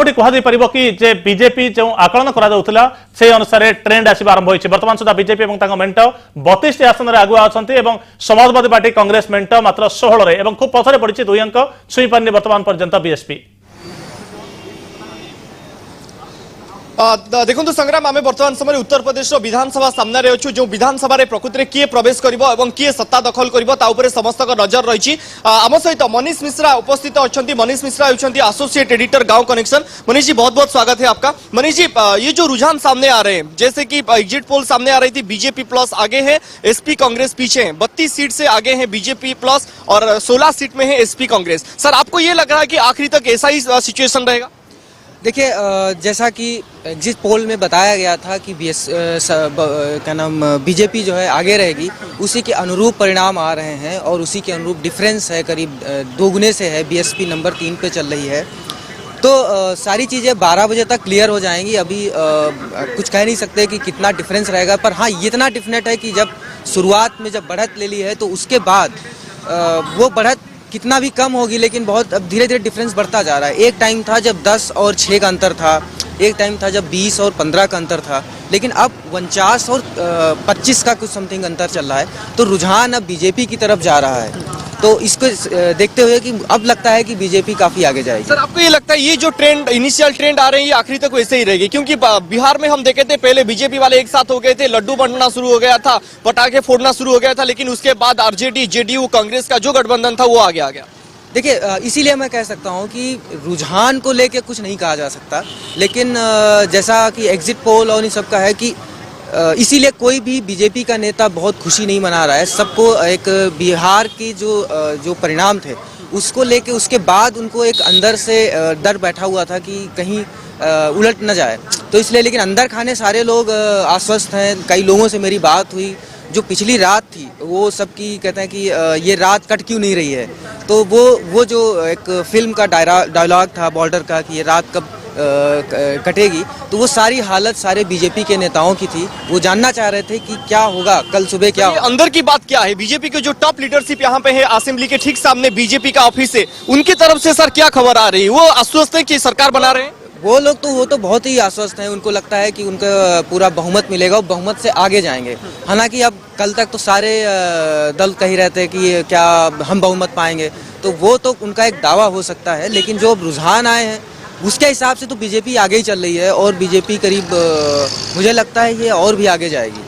मोटामोटी कह कि जे बीजेपी जो आकलन करा से अनुसार ट्रेंड आसवा आरंभ होती बर्तमान सुधा बीजेपी और मेंट 32 आसन में आगुआ अच्छा समाजवादी पार्टी कांग्रेस मेंट मात्र 16 खूब पछरे पड़ी 2 अंक छुई पारनी बर्तमान पर्यंत बीएसपी। देखो संग्राम आम बर्तमान समय उत्तर प्रदेश विधानसभा सामने अच्छु जो विधानसभा प्रकृति में किए प्रवेश कर किए सत्ता दखल कर समस्त नजर रही आम सहित मनीष मिश्रा उपस्थित अच्छा। मनीष मिश्रा होती एसोसिएट एडिटर गांव कनेक्शन। मनीष जी बहुत बहुत स्वागत है आपका। मनीष जी ये जो रुझान सामने आ रहे हैं जैसे कि एग्जिट पोल सामने आ रही थी बीजेपी प्लस आगे है एसपी कांग्रेस पीछे है 32 सीट से आगे है बीजेपी प्लस और 16 सीट में है एसपी कांग्रेस। सर आपको ये लग रहा है कि आखिरी तक ऐसा ही सिचुएशन रहेगा? देखिए जैसा कि एग्जिट पोल में बताया गया था कि क्या नाम बीजेपी जो है आगे रहेगी, उसी के अनुरूप परिणाम आ रहे हैं और उसी के अनुरूप डिफरेंस है, करीब 2 गुने से है। बीएसपी नंबर 3 पे चल रही है। तो सारी चीज़ें 12 बजे तक क्लियर हो जाएंगी। अभी कुछ कह नहीं सकते कि कितना डिफरेंस रहेगा, पर हाँ इतना डिफिनेट है कि जब शुरुआत में जब बढ़त ले ली है तो उसके बाद वो बढ़त कितना भी कम होगी, लेकिन बहुत अब धीरे धीरे डिफरेंस बढ़ता जा रहा है। एक टाइम था जब 10 और 6 का अंतर था, एक टाइम था जब 20 और 15 का अंतर था, लेकिन अब 49 और 25 का कुछ समथिंग अंतर चल रहा है। तो रुझान अब बीजेपी की तरफ जा रहा है। तो इसको देखते हुए कि अब लगता है कि बीजेपी काफी आगे जाएगी। सर आपको ये लगता है ये जो ट्रेंड इनिशियल ट्रेंड आ रहे हैं ये आखिरी तक वैसे ही रहेगी? क्योंकि बिहार में हम देखे थे पहले बीजेपी वाले एक साथ हो गए थे, लड्डू बंटना शुरू हो गया था, पटाखे फोड़ना शुरू हो गया था, लेकिन उसके बाद आरजेडी जेडीयू कांग्रेस का जो गठबंधन था वो आगे आ गया। देखिए इसीलिए मैं कह सकता हूं कि रुझान को लेके कुछ नहीं कहा जा सकता, लेकिन जैसा कि एग्जिट पोल और इन सब का है कि इसीलिए कोई भी बीजेपी का नेता बहुत खुशी नहीं मना रहा है। सबको एक बिहार की जो परिणाम थे उसको लेके उसके बाद उनको एक अंदर से डर बैठा हुआ था कि कहीं उलट न जाए, तो इसलिए लेकिन अंदर खाने सारे लोग आश्वस्त हैं। कई लोगों से मेरी बात हुई जो पिछली रात थी वो सबकी कहते हैं कि ये रात कट क्यों नहीं रही है। तो वो जो एक फिल्म का डायलॉग था बॉर्डर का कि ये रात कब कटेगी, तो वो सारी हालत सारे बीजेपी के नेताओं की थी। वो जानना चाह रहे थे कि क्या होगा कल सुबह, क्या होगा। अंदर की बात क्या है? बीजेपी के जो टॉप लीडरशिप यहाँ पे है असेंबली के ठीक सामने बीजेपी का ऑफिस है, उनकी तरफ से सर क्या खबर आ रही है? वो आश्वस्त है कि सरकार बना रहे हैं? वो लोग तो बहुत ही आश्वस्त हैं। उनको लगता है कि उनका पूरा बहुमत मिलेगा और बहुमत से आगे जाएंगे। हालांकि अब कल तक तो सारे दल कह रहे थे कि क्या हम बहुमत पाएंगे, तो वो तो उनका एक दावा हो सकता है, लेकिन जो रुझान आए हैं उसके हिसाब से तो बीजेपी आगे ही चल रही है और बीजेपी करीब मुझे लगता है ये और भी आगे जाएगी।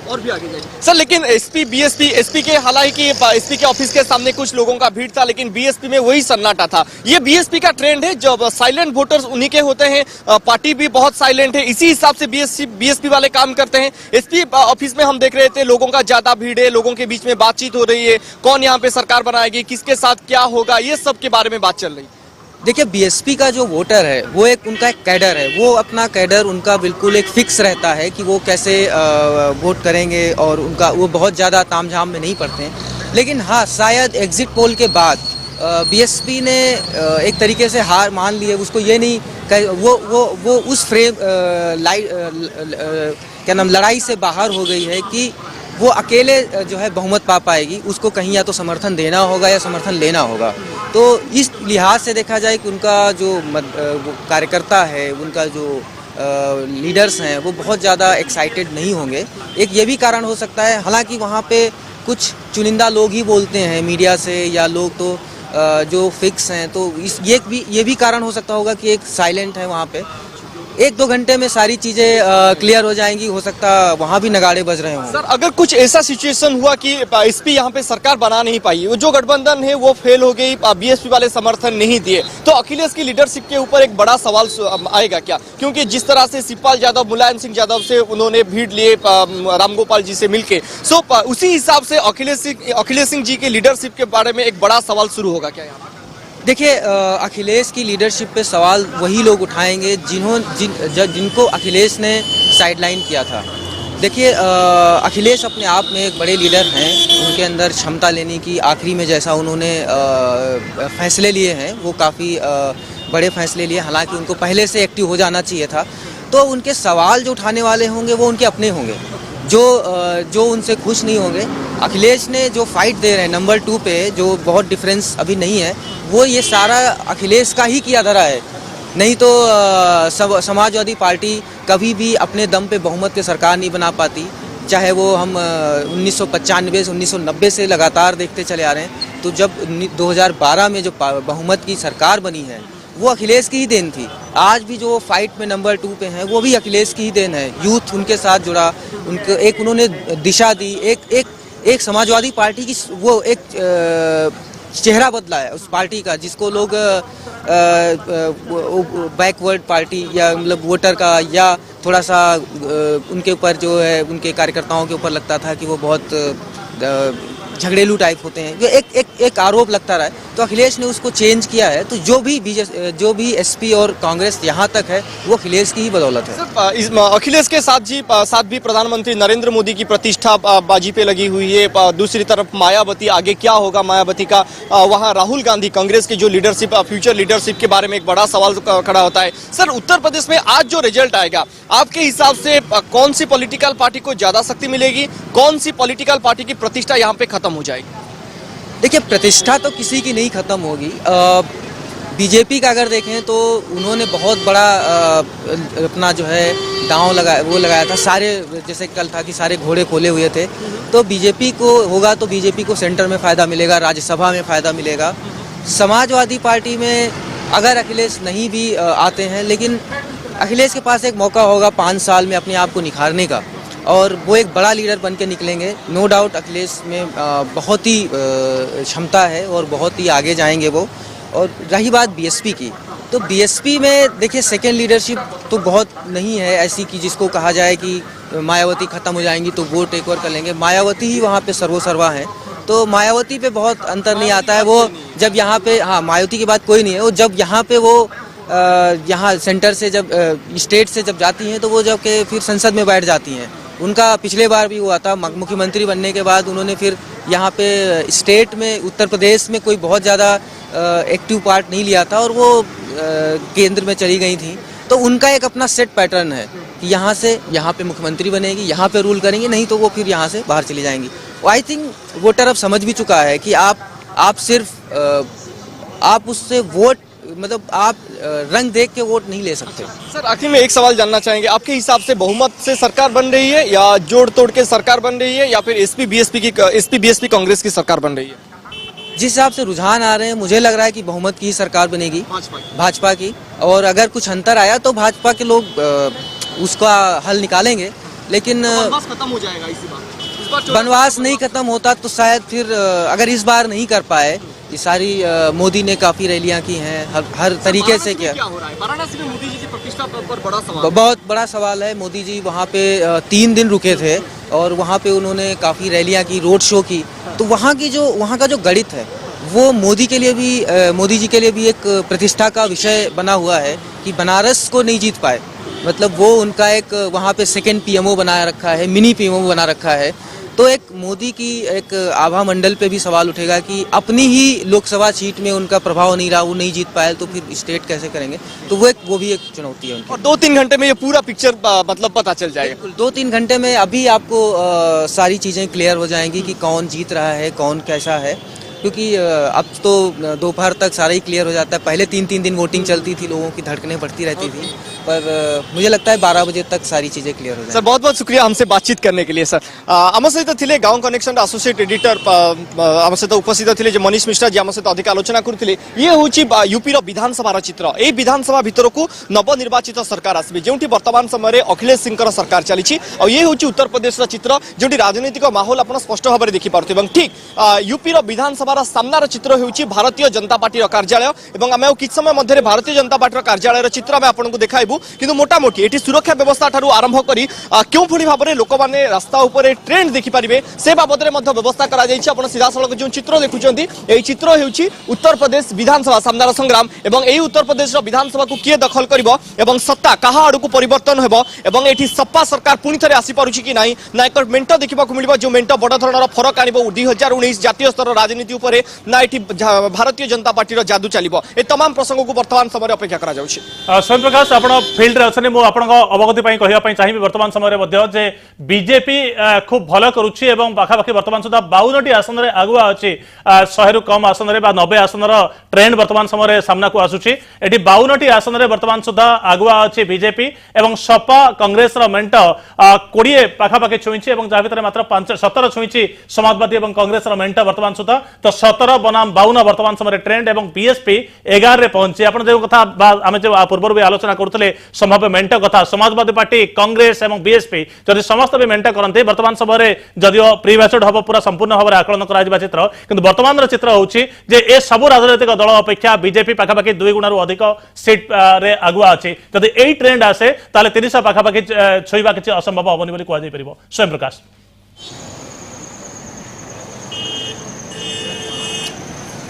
सर लेकिन एसपी के हालांकि एसपी के ऑफिस के सामने कुछ लोगों का भीड़ था, लेकिन बीएसपी में वही सन्नाटा था। ये बीएसपी का ट्रेंड है, जब साइलेंट वोटर्स उन्हीं के होते हैं, पार्टी भी बहुत साइलेंट है, इसी हिसाब से बीएसपी वाले काम करते हैं। एसपी ऑफिस में हम देख रहे थे लोगों का ज्यादा भीड़ है, लोगों के बीच में बातचीत हो रही है, कौन यहाँ पे सरकार बनाएगी, किसके साथ क्या होगा, ये सब के बारे में बात चल रही है। देखिए बीएसपी का जो वोटर है वो उनका एक कैडर है, वो अपना कैडर उनका बिल्कुल एक फिक्स रहता है कि वो कैसे वोट करेंगे और उनका वो बहुत ज़्यादा तामझाम में नहीं पड़ते हैं। लेकिन हाँ क्या एग्जिट पोल के बाद बीएसपी ने एक तरीके से हार मान ली है। उसको ये नहीं वो उस फ्रेम क्या नाम लड़ाई से बाहर हो गई है कि वो अकेले जो है बहुमत पा पाएगी। उसको कहीं या तो समर्थन देना होगा या समर्थन लेना होगा। तो इस लिहाज से देखा जाए कि उनका जो कार्यकर्ता है, उनका जो लीडर्स हैं वो बहुत ज़्यादा एक्साइटेड नहीं होंगे। एक ये भी कारण हो सकता है, हालांकि वहाँ पे कुछ चुनिंदा लोग ही बोलते हैं मीडिया से या लोग तो जो फिक्स हैं, तो ये भी कारण हो सकता होगा कि एक साइलेंट है वहाँ पे। 1-2 घंटे में सारी चीजें क्लियर हो जाएंगी, हो सकता वहाँ भी नगाड़े बज रहे हों। सर अगर कुछ ऐसा सिचुएशन हुआ कि एसपी यहाँ पे सरकार बना नहीं पाई, वो जो गठबंधन है वो फेल हो गई, बीएसपी वाले समर्थन नहीं दिए, तो अखिलेश की लीडरशिप के ऊपर एक बड़ा सवाल आएगा क्या? क्योंकि जिस तरह से शिवपाल यादव मुलायम सिंह यादव से उन्होंने भीड़ लिए रामगोपाल जी से मिलके, सो उसी हिसाब से अखिलेश सिंह जी की लीडरशिप के बारे में एक बड़ा सवाल शुरू होगा क्या यहाँ? देखिए अखिलेश की लीडरशिप पे सवाल वही लोग उठाएंगे जिनको अखिलेश ने साइडलाइन किया था। देखिए अखिलेश अपने आप में एक बड़े लीडर हैं, उनके अंदर क्षमता लेने की, आखिरी में जैसा उन्होंने फैसले लिए हैं वो काफ़ी बड़े फैसले लिए, हालांकि उनको पहले से एक्टिव हो जाना चाहिए था। तो उनके सवाल जो उठाने वाले होंगे वो उनके अपने होंगे, जो उनसे खुश नहीं होंगे। अखिलेश ने जो फाइट दे रहे हैं नंबर 2 पे, जो बहुत डिफरेंस अभी नहीं है, वो ये सारा अखिलेश का ही किया धरा है। नहीं तो समाजवादी पार्टी कभी भी अपने दम पे बहुमत की सरकार नहीं बना पाती। चाहे वो हम 1995 से 1990 से लगातार देखते चले आ रहे हैं। तो जब 2012 में जो बहुमत की सरकार बनी है वो अखिलेश की ही देन थी। आज भी जो फाइट में नंबर 2 पे हैं वो भी अखिलेश की ही देन है। यूथ उनके साथ जुड़ा, उनको एक उन्होंने दिशा दी, एक समाजवादी पार्टी की वो एक चेहरा बदला है उस पार्टी का, जिसको लोग बैकवर्ड पार्टी या मतलब वोटर का या थोड़ा सा उनके ऊपर जो है उनके कार्यकर्ताओं के ऊपर लगता था कि वो बहुत झगड़ेलू टाइप होते हैं, ये एक आरोप लगता रहा है। तो अखिलेश ने उसको चेंज किया है। तो जो भी एसपी और कांग्रेस यहाँ तक है वो अखिलेश की ही बदौलत है। अखिलेश के साथ भी प्रधानमंत्री नरेंद्र मोदी की प्रतिष्ठा बाजी पे लगी हुई है। दूसरी तरफ मायावती, आगे क्या होगा मायावती का? वहाँ राहुल गांधी, कांग्रेस की जो लीडरशिप, फ्यूचर लीडरशिप के बारे में एक बड़ा सवाल खड़ा होता है। सर, उत्तर प्रदेश में आज जो रिजल्ट आएगा आपके हिसाब से कौन सी पॉलिटिकल पार्टी को ज्यादा शक्ति मिलेगी, कौन सी पॉलिटिकल पार्टी की प्रतिष्ठा यहाँ पे खत्म हो जाएगी? देखिए, प्रतिष्ठा तो किसी की नहीं खत्म होगी। बीजेपी का अगर देखें तो उन्होंने बहुत बड़ा अपना जो है दांव लगाया था। सारे, जैसे कल था कि सारे घोड़े खोले हुए थे। तो बीजेपी को होगा तो बीजेपी को सेंटर में फ़ायदा मिलेगा, राज्यसभा में फ़ायदा मिलेगा। समाजवादी पार्टी में अगर अखिलेश नहीं भी आते हैं, लेकिन अखिलेश के पास एक मौका होगा 5 साल में अपने आप को निखारने का, और वो एक बड़ा लीडर बन के निकलेंगे। नो डाउट अखिलेश में बहुत ही क्षमता है और बहुत ही आगे जाएंगे वो। और रही बात बीएसपी की, तो बीएसपी में देखिए सेकेंड लीडरशिप तो बहुत नहीं है ऐसी कि जिसको कहा जाए कि मायावती ख़त्म हो जाएंगी तो वो टेक ओवर कर लेंगे। मायावती ही वहाँ पे सर्वसर्वा है, तो मायावती पे बहुत अंतर नहीं आता है। वो जब यहाँ पे, हाँ, मायावती की बात कोई नहीं है। वो जब यहाँ पे वो यहाँ सेंटर से जब स्टेट से जब जाती हैं तो वो जब के फिर संसद में बैठ जाती हैं। उनका पिछले बार भी हुआ था, मुख्यमंत्री बनने के बाद उन्होंने फिर यहाँ पे स्टेट में, उत्तर प्रदेश में कोई बहुत ज़्यादा एक्टिव पार्ट नहीं लिया था और वो केंद्र में चली गई थी। तो उनका एक अपना सेट पैटर्न है कि यहाँ से यहाँ पे मुख्यमंत्री बनेगी, यहाँ पे रूल करेंगे, नहीं तो वो फिर यहाँ से बाहर चली जाएंगी। आई थिंक वोटर अब समझ भी चुका है कि आप सिर्फ आप उससे वोट, मतलब आप रंग देख के वोट नहीं ले सकते। सर, आखिर में एक सवाल जानना चाहेंगे, आपके हिसाब से बहुमत से सरकार बन रही है या जोड़ तोड़ के सरकार बन रही है, या फिर एसपी बीएसपी कांग्रेस की सरकार बन रही है? जिस हिसाब से रुझान आ रहे हैं मुझे लग रहा है कि बहुमत की ही सरकार बनेगी, भाजपा की। और अगर कुछ अंतर आया तो भाजपा के लोग उसका हल निकालेंगे, लेकिन बनवास खत्म हो जाएगा इसी बार। बनवास नहीं खत्म होता तो शायद फिर अगर इस बार नहीं कर पाए, ये सारी मोदी ने काफी रैलियां की हैं, हर तरीके से किया। क्या हो रहा है वाराणसी में? मोदी जी की प्रतिष्ठा पर बड़ा सवाल, बहुत बड़ा सवाल है। मोदी जी वहाँ पे 3 दिन रुके थे और वहाँ पे उन्होंने काफी रैलियां की, रोड शो की। तो वहाँ का जो गणित है वो मोदी जी के लिए भी एक प्रतिष्ठा का विषय बना हुआ है कि बनारस को नहीं जीत पाए। मतलब वो उनका एक वहाँ पे सेकेंड पीएमओ बनाया रखा है, मिनी पीएमओ बना रखा है। तो एक मोदी की एक आभा मंडल पे भी सवाल उठेगा कि अपनी ही लोकसभा सीट में उनका प्रभाव नहीं रहा, वो नहीं जीत पाए, तो फिर स्टेट कैसे करेंगे? तो वो भी एक चुनौती है उनकी। और 2-3 घंटे में ये पूरा पिक्चर मतलब पता चल जाएगा। 2-3 घंटे में अभी आपको सारी चीज़ें क्लियर हो जाएंगी कि कौन जीत रहा है, कौन कैसा है। क्योंकि अब तो दोपहर तक सारा ही क्लियर हो जाता है। पहले 3-3 दिन वोटिंग चलती थी, लोगों की धड़कनें बढ़ती रहती थी, पर मुझे लगता है 12 बजे तक सारी चीजें क्लियर हो जाएंगी। सर, बहुत बहुत शुक्रिया हमसे बातचीत करने के लिए। सर, आम सहित थिले गाँव कनेक्शन एसोसिएट एडिटर आम सहित उपस्थित थिले मनीष मिश्रा जी आम सहित अधिक आलोचना करथिले। ये होची यूपी रो विधानसभा चित्र। ए विधानसभा भितर को नवनिर्वाचित सरकार आसबे, जोंठी वर्तमान समय अखिलेश सिंह सरकार चली। और ये होची उत्तर प्रदेश चित्र, जोंठी राजनीतिक माहौल आप स्पष्ट भाव में देखि पारुथिबे। ठीक यूपी रो विधानसभा सामनार चित्र होची भारतीय जनता पार्टी कार्यालय। एवं आम किछ समय मध्य भारतीय जनता पार्टी कार्यालय चित्र आम आपको देखाइबू। किंतु मोटामोटी एटी सुरक्षा व्यवस्था ठारू आरंभ करी क्यों भली भाव में लोक मैंने रास्ता उपरे ट्रेंड देखिपारे से बाबद में व्यवस्था करा जायछि। आपण सीधा सड़क जो चित्र देखुचंती, एई चित्र हेउछि उत्तर प्रदेश विधानसभा सामनार संग्राम। एवं एई उत्तर प्रदेश विधानसभा को किए दखल करिवो एवं सत्ता कहा आड़ू परिवर्तन हेबो एवं एठी सपा सरकार पुणी थे आसी पारुछि कि नाही, ना एक मेंट देखा मिलिबो जो मेंट बड़ धरणर फरक आनिबो 2019 जातीय स्तर राजनीति उपरे, ना एठी भारतीय जनता पार्टी जादू चलिबो। ए तमाम प्रसंग को वर्तमान समय अपेक्षा करा जाउछि। स्वयं प्रकाश, आपण फिल्ड रे अछनी मु आपन अवगति पई कहिया पई चाहिबी वर्तमान समय रे मध्ये जे बीजेपी खूब भलो करूची एवं पाखापाखि वर्तमान सुधा 52टी आसन रे आगुआ अछि 100 रु कम आसन रे बा 90 आसन रो ट्रेंड वर्तमान समय रे सामना को आसुची एटी 52टी आसन रे वर्तमान सुधा आगुआ अछि बीजेपी एवं सपा कांग्रेस रो मेंट 20 पाखापाखि छुईची एवं जा भितर मात्र 17 छुईची समाजवादी एवं कांग्रेस रो मेंट वर्तमान सुधा तो 17 बनाम 52 वर्तमान समय रे ट्रेंड एवं बीएसपी 11 रे पहुंची आपण जे कथा आमे जे पूर्व भी आलोचना करते संभाव्य मेंट कथा समाजवादी पार्टी कांग्रेस और बीएसपी जदि समस्त भी मेंट करते वर्तमान समय जदिव प्री मैच्योर्ड हम पूरा संपूर्ण भाव में आकलन करा चित्र किंतु वर्तमान चित्र होउछि जे ए सब राजनीतिक दल अपेक्षा बीजेपी पाखापाखि 2 गुण अधिक सीट रे आगुआ अछि जदि एई ट्रेंड आसे ताले 30 पाखापाखि छुईबा किछि असंभव होबनी बोली कहै परिबो स्वयं प्रकाश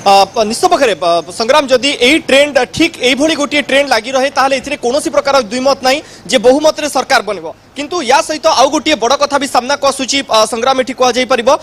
निश्चित पक्षे संग्राम जदि यही ट्रेंड ठीक यही गोटे ट्रेंड लगी रहे ताहले इथिरे कोनोसी प्रकार द्विमत नहीं जे बहुमत रे सरकार बनबो किंतु या सहित आउ गोटे बड़ कथा भी सामना को आसुची संग्राम एठी कह जाई परिबो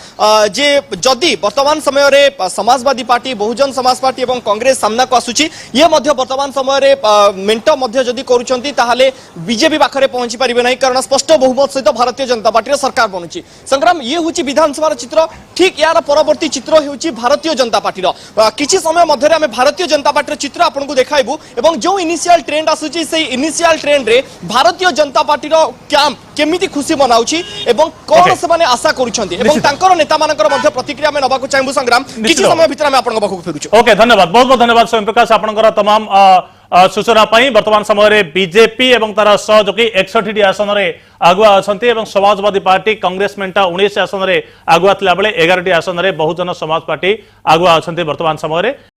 जे जदि वर्तमान समय रे समाजवादी पार्टी बहुजन समाज पार्टी एवं कांग्रेस सामना को आसुची ये मध्य वर्तमान समय रे मेंट मध्य जदि करूचंती ताहले बीजेपी पाखरे पहुंची परिबे नहीं कारण स्पष्ट बहुमत सहित भारतीय जनता पार्टी रे सरकार बनुची संग्राम ये होची विधानसभा चित्र ठीक यार परवर्ती चित्र होची भारतीय जनता पार्टी रो किछि समय मध्य रे हमें भारतीय जनता पार्टी चित्र आपनको देखाइबु एवं जो इनिशियल ट्रेंड आसुची से इनिशियल ट्रेंड रे भारतीय जनता पार्टी रो कैंप केमिति खुशी मनाउची एवं कोन से माने आशा करूछंती एवं तांकर नेता मानकर मध्य प्रतिक्रिया में नबाकु चाहबु संग्राम किछि समय भीतर हम आपनको बाखु फेरुछु ओके धन्यवाद बहुत बहुत धन्यवाद स्वयं प्रकाश आपनकर तमाम सूचना पाई वर्तमान समय रे बीजेपी एवं तार सहयोगी 61 आसन रे आगुआ अछंती एवं समाजवादी पार्टी कांग्रेस मेंटा 19 आसन रे आगुआ थिला बेले 11 आसन रे बहुजन समाज पार्टी आगुआ अछंती वर्तमान समय रे।